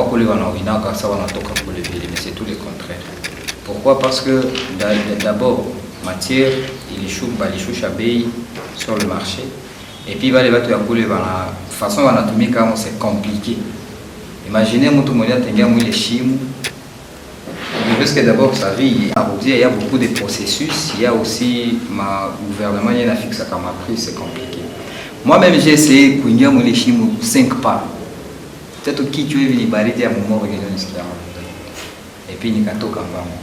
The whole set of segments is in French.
kule wanawinaka ça wanatoka kule vile, mais c'est tout le contraire. Pourquoi? Parce que d'abord matière ilishusha bei sur le marché, et puis wale watu ya kule wana façon wanatumika kama c'est compliqué. Imaginez mtu mmoja atengia mwile shimu. Parce que d'abord, vous savez, il y a beaucoup de processus, il y a aussi ma gouvernement, il y a fixe comme prix, c'est compliqué. Moi-même, j'ai essayé de courir les chimes 5 pas. Peut-être qui tu es venu barrer à mon moment et puis il y a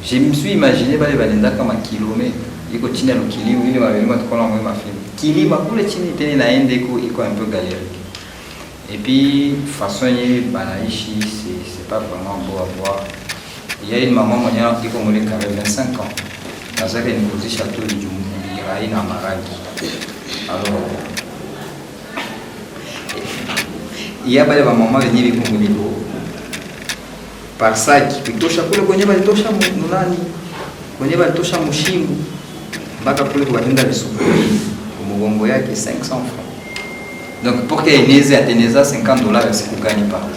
je me suis imaginé que les gens comme un kilomètre, ils continuent à le kili, ils vont venir mettre ma film. Kili, ma coule chine était na ende ko un peu galérique. Et puis façon banaïchi, c'est pas vraiment beau à voir. Il y a une maman qui a 25 ans. Elle a une position château de Djumbi, à Maragi. Alors, il y a des mamans qui viennent avec mon par sac, qui touchent à quoi le cogné va toucher à Mounani, cogné va toucher à Mouchimou, Baka pour le cogné dans le soupe, au Mugomboya qui est 500 francs. Donc pour qu'il y ait une aise à Ténéza, $50, c'est pour gagner par jour.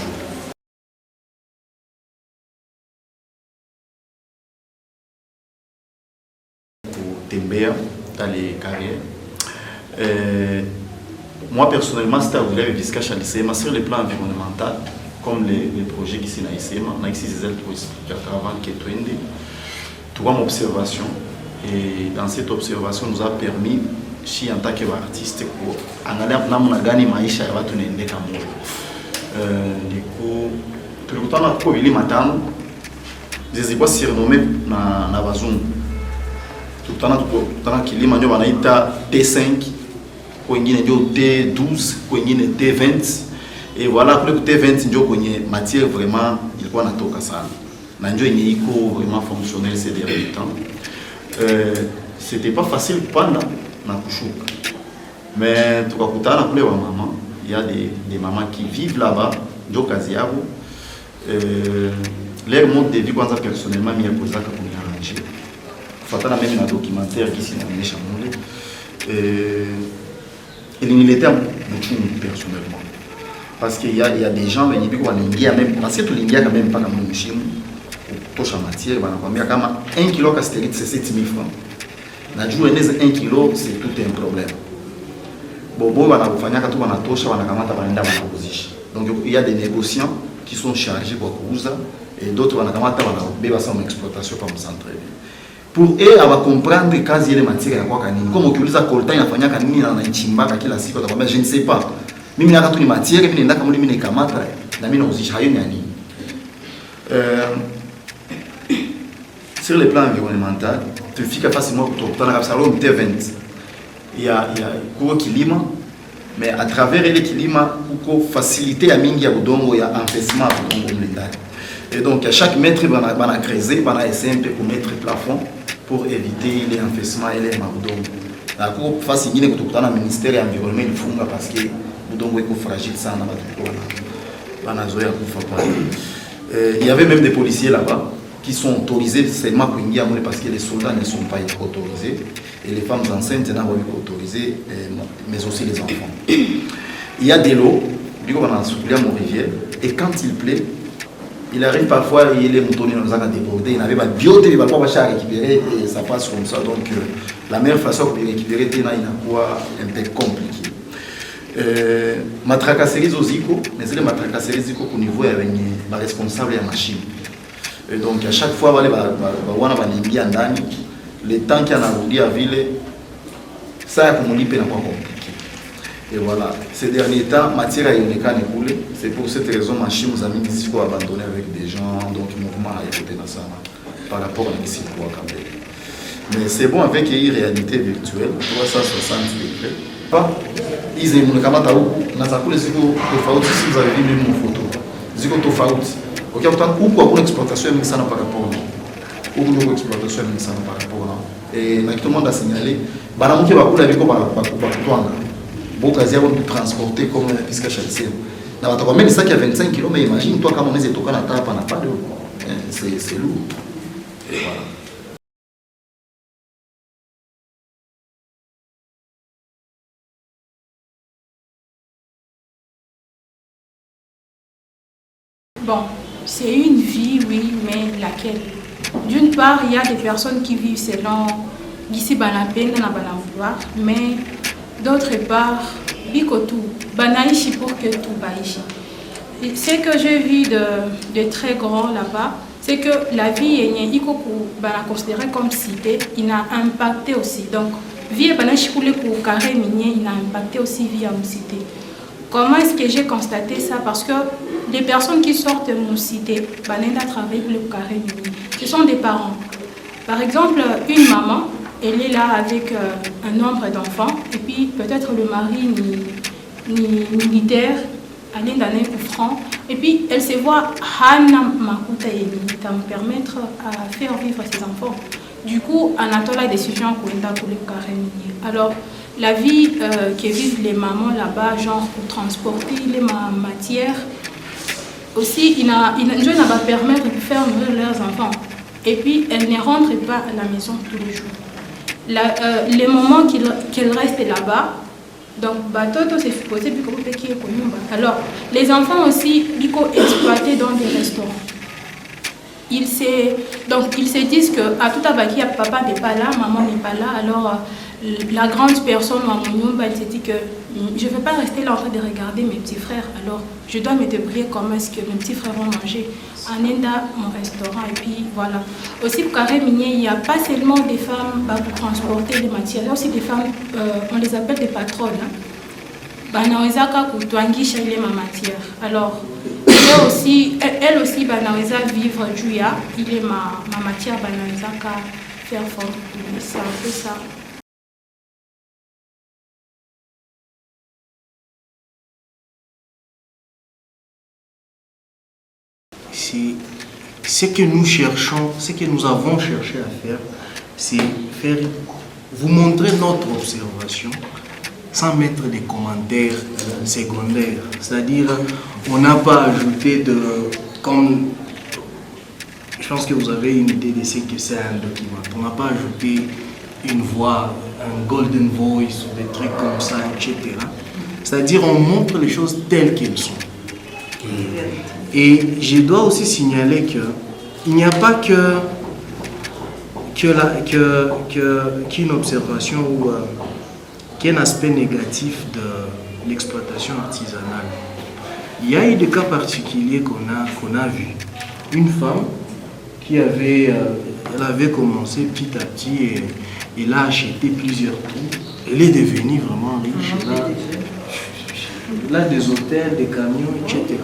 Tembea dans les carrières. Moi personnellement, c'était à Ouvrier Viscache à l'ICMA sur le plan environnemental, comme les projets qui sont à l'ICMA, on a ici des ailes pour expliquer avant qui est trendé. Trois observations, et dans cette observation nous a permis, si en tant qu'artiste, en allant à gagner maïcha et à tout n'aider qu'à moi. Du coup, tout le temps, on a trouvé les matins, des écoles surnommées dans la Bazoum. Tout le temps, kilima ndio wanaita T5, wengine ndio T12, wengine T20, et voilà kule ku T20 ndio kwenye matière vraiment ilikuwa natoka sana na ndio yenye iko vraiment fonctionnel ces derniers temps. C'était pas facile kupanda na kushuka, mais tukakutana kule wa mama, il y a des mamans qui vivent là-bas, ndio kazi yao. Leur mode de vie kwanza personnellement mimi yakozaka kuniarranger fatana même dans documentaire qui s'est amené chez moi. Il était personnellement. Parce qu'il y a des gens qui ont même parce que tout l'India quand même pas comme nous chez nous. Touche en matière, on a comme 1 kg de stérite c'est 7 000 francs. Na jour 1 kg c'est tout un problème. Bobo wanafanya katu wanatosha wanakamata wanaenda wanauzisha. Donc il y a des négociants qui sont chargés pour kuuza et d'autres wanakamata wanabeba ça en exploitation comme centre. Pour eux à comprendre kazi ile matière ya kwa kanini. Kama ukiuliza coltan inafanya kanini na anaichimbaka kila siku atakwambia je ne sais pas. Mimi nataka tu ni matière, mimi nenda kama mimi nikamata na mimi nauzisha hayo ni nini. Sur le plan environnemental, tu fika facilement kutokutana kabisa leo T20. Il y a kuko kilima, mais à travers les kilima kuko facilité ya mingi ya budongo ya empêchement ya budongo mlindani. Et donc à chaque mètre bana creuser, bana essayer pour mettre plafond pour éviter les enfessements et les mabudongo. Na kuko fasi nyingine kutokutana ministère ya environnement ilifunga parce que budongo iko fragile sana batu bana zoea kufa kwa. Il y avait même des policiers là-bas qui sont autorisés seulement pour y aller parce que les soldats ne sont pas autorisés et les femmes enceintes n'ont pas autorisé, mais aussi les enfants. Il y a des lots, on a mon rivière, et quand il plaît, il arrive parfois, il est moutonné dans un débordé, il n'avait pas de bioté, il ne va pas récupérer et ça passe comme ça. Donc la meilleure façon pour récupérer, il y a quoi un peu compliqué. Ma tracasserie aux ICO, mais c'est ma tracasserie au niveau avec les responsables de la machine. Et donc à chaque fois, le temps qu'il y a à ville, ça a communiqué n'a pas compliqué. Et voilà, ces derniers temps, matière à une canne écoulée. C'est pour cette raison que machine nous a mis ici pour abandonner avec des gens, donc le mouvement a été dans ça par rapport à ici pour quand même. Mais c'est bon avec une réalité virtuelle, 360 degrés. Ils ont une caméra où, dans sa coulée, si vous avez vu même une photo, c'est que tu fais ok, autant ou une exploitation mais ça n'a pas rapport ou une exploitation mais ça n'a pas rapport et tout le monde a signalé banamuke bakula biko bakutwanga bokazi yabo de transporter comme pisca chalcienne na watu même ça qui a 25 kg mais imagine toi comment on est toka na tapa na pas de c'est lourd et voilà. Bon, C'est une vie, oui, mais laquelle? D'une part, il y a des personnes qui vivent selon ici banapenda na banavouloir, mais d'autre part, bikotu banaishi pour que tout baishi. Ce que j'ai vu de très grand là-bas, c'est que la vie est considérée comme cité, il a impacté aussi. Donc, vie banaishi pour le carré minier, il a impacté aussi vie à une cité. Comment est-ce que j'ai constaté ça? Parce que les personnes qui sortent de mon cité, banenda travaille pour le carré minier. Ce sont des parents. Par exemple, une maman, elle est là avec un nombre d'enfants, et puis peut-être le mari ni militaire, aller dans un franc, et puis elle se voit Hana Makuta et me permettre à faire vivre ses enfants. Du coup, on attend la décision pour le carré minier. Alors, la vie que vivent les mamans là-bas, genre pour transporter les matières, aussi, je ne va pas permettre de faire nourrir leurs enfants. Et puis, elles ne rentrent pas à la maison tous les jours. Les moments qu'elles restent là-bas, donc, c'est supposé que alors, les enfants aussi, ils sont exploités dans des restaurants. Ils se disent que à tout abaki, papa n'est pas là, maman n'est pas là, alors la grande personne, elle se dit que je ne vais pas rester là en train de regarder mes petits frères, alors je dois me débrouiller comment est-ce que mes petits frères vont manger. En Enda, mon restaurant, et puis voilà. Aussi, pour carré minier, il n'y a pas seulement des femmes pour transporter les matières, il y a aussi des femmes, on les appelle des patronnes. Alors, elle aussi, banaweza vivre Juya, il est ma matière, banaweza faire fort. C'est un peu ça. Ce que nous cherchons, ce que nous avons cherché à faire, c'est vous montrer notre observation sans mettre des commentaires secondaires. C'est-à-dire, on n'a pas ajouté comme je pense que vous avez une idée de ce que c'est un document. On n'a pas ajouté une voix, un golden voice ou des trucs comme ça, etc. C'est-à-dire, on montre les choses telles qu'elles sont. Et je dois aussi signaler qu'il n'y a pas qu'une observation ou qu'un aspect négatif de l'exploitation artisanale. Il y a eu des cas particuliers qu'on a vus. Une femme qui elle avait commencé petit à petit et elle a acheté plusieurs trucs. Elle est devenue vraiment riche. Elle a des hôtels, des camions, etc.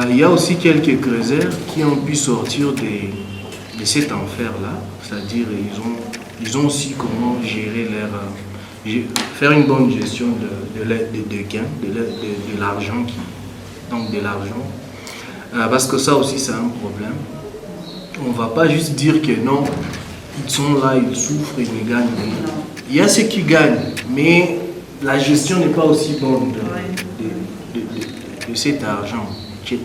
Il y a aussi quelques creuseurs qui ont pu sortir de cet enfer-là. C'est-à-dire ils ont aussi comment gérer faire une bonne gestion de gains, de l'argent parce que ça aussi c'est un problème. On ne va pas juste dire que non, ils sont là, ils souffrent, ils ne gagnent rien. Il y a ceux qui gagnent, mais la gestion n'est pas aussi bonne de cet argent, etc.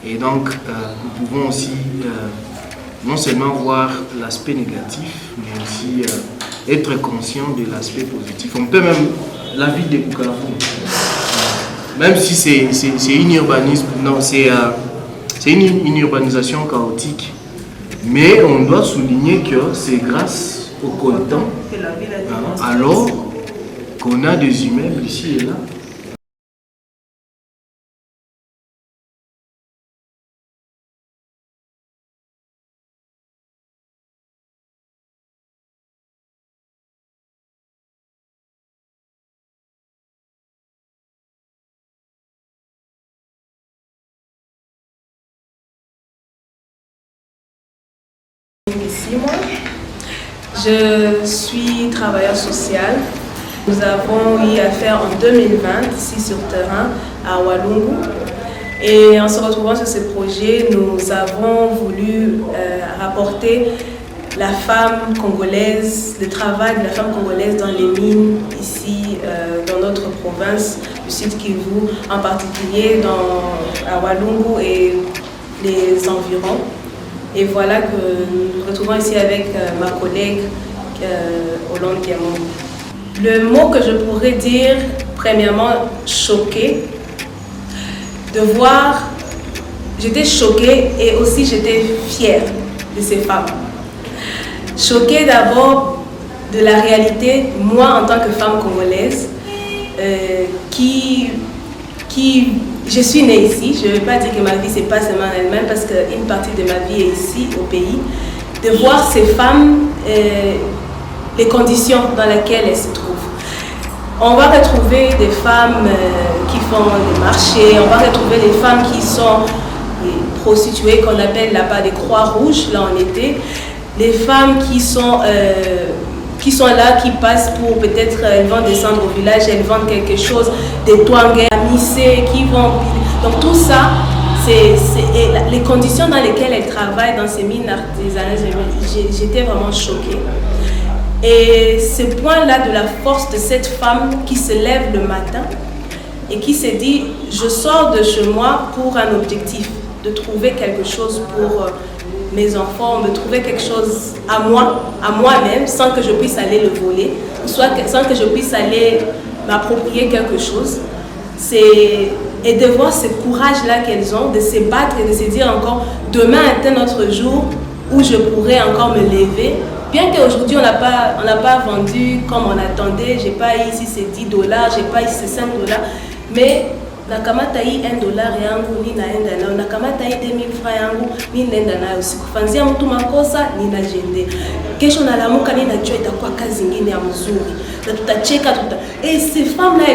Et donc nous pouvons aussi non seulement voir l'aspect négatif, mais aussi être conscient de l'aspect positif. On peut même la vie de Bukavu, même si c'est une urbanisme, non, c'est une urbanisation chaotique, mais on doit souligner que c'est grâce au coltan alors qu'on a des immeubles ici et là. Je suis travailleur social. Nous avons eu affaire en 2020 ici sur terrain à Walungu. Et en se retrouvant sur ce projet, nous avons voulu rapporter la femme congolaise, le travail de la femme congolaise dans les mines ici dans notre province du Sud Kivu, en particulier à Walungu et les environs. Et voilà que nous nous retrouvons ici avec ma collègue Hollande Diamant. Le mot que je pourrais dire, premièrement, choqué, de voir J'étais choquée et aussi j'étais fière de ces femmes. Choquée d'abord de la réalité, moi en tant que femme congolaise, je suis née ici, je ne vais pas dire que ma vie c'est pas seulement en elle-même parce qu'une partie de ma vie est ici au pays, de voir ces femmes, les conditions dans lesquelles elles se trouvent. On va retrouver des femmes qui font des marchés, on va retrouver des femmes qui sont prostituées, qu'on appelle là-bas des croix rouges, là en été, les femmes qui sont là, qui passent pour peut-être, elles vont descendre au village, elles vendent quelque chose, des toingets, missés, qui vont... Donc tout ça, c'est les conditions dans lesquelles elles travaillent dans ces mines artisanales, j'étais vraiment choquée. Et ce point-là de la force de cette femme qui se lève le matin et qui se dit, je sors de chez moi pour un objectif, de trouver quelque chose pour mes enfants, me trouver quelque chose à moi-même, sans que je puisse aller le voler, soit sans que je puisse aller m'approprier quelque chose. Et de voir ce courage-là qu'elles ont, de se battre et de se dire encore, demain est un autre jour où je pourrais encore me lever. Bien qu'aujourd'hui on n'a pas vendu comme on attendait, j'ai pas ici ces $10, j'ai pas ici ces $5, mais nakamata hii $1 yangu ninaenda nayo, nakamata hii 2000 francs yangu ninaenda nayo, sikufanzia mtu makosa, ninajende. Kesho nalamuka ninajua itakuwa kazi nyingine ya mzuri. Na tutacheka Et ces femmes-là,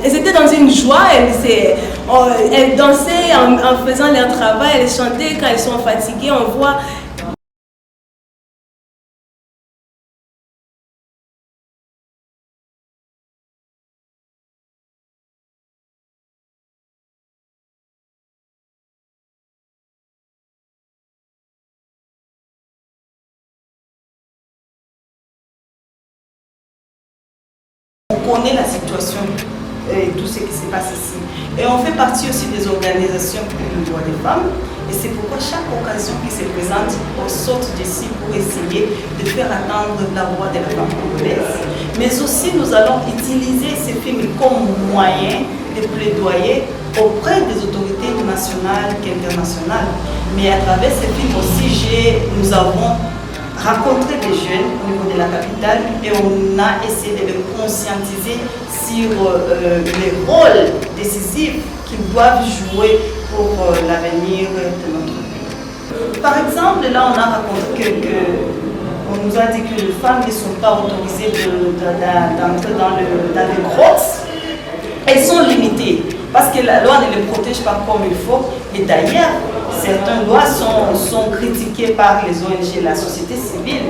elles étaient dans une joie, elles dansaient en faisant leur travail, elles chantaient quand elles sont fatiguées, on voit. On connaît la situation et tout ce qui se passe ici. Et on fait partie aussi des organisations pour le droit des femmes. Et c'est pourquoi chaque occasion qui se présente, on saute d'ici pour essayer de faire attendre la voix de la femme congolaise. Mais aussi, nous allons utiliser ces films comme moyen de plaidoyer auprès des autorités nationales et internationales. Mais à travers ces films aussi, nous avons rencontrer des jeunes au niveau de la capitale et on a essayé de les conscientiser sur les rôles décisifs qu'ils doivent jouer pour l'avenir de notre pays. Par exemple, là on a raconté on nous a dit que les femmes ne sont pas autorisées d'entrer dans les grottes. Elles sont limitées parce que la loi ne les protège pas comme il faut. Et d'ailleurs, certaines lois sont critiquées par les ONG, la société civile.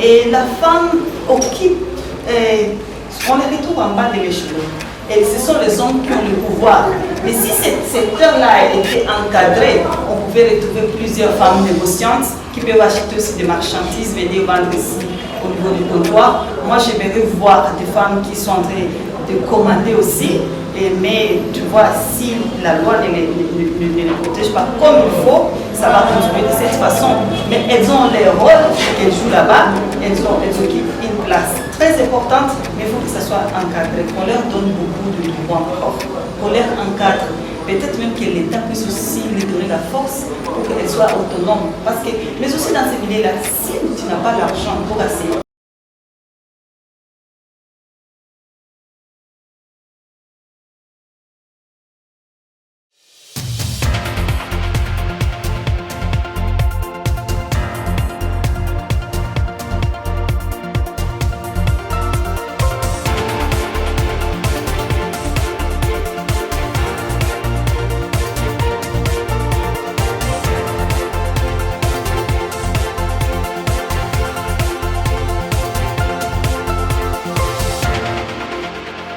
Et la femme occupe, on les retrouve en bas de l'échelon. Et ce sont les hommes qui ont le pouvoir. Mais si cette secteur-là était encadré, on pouvait retrouver plusieurs femmes négociantes qui peuvent acheter aussi des marchandises, venir vendre ici au niveau du comptoir. Moi, j'aimerais voir des femmes qui sont en train de commander aussi. Mais tu vois, si la loi ne les protège pas comme il faut, ça va continuer de cette façon. Mais elles ont leur rôle, elles jouent là-bas, elles occupent une place très importante, mais il faut que ça soit encadré, qu'on leur donne beaucoup de droits encore, qu'on leur encadre. Peut-être même que l'État puisse aussi lui donner la force pour qu'elle soit autonome. Mais aussi dans ces milieux-là, si tu n'as pas l'argent pour essayer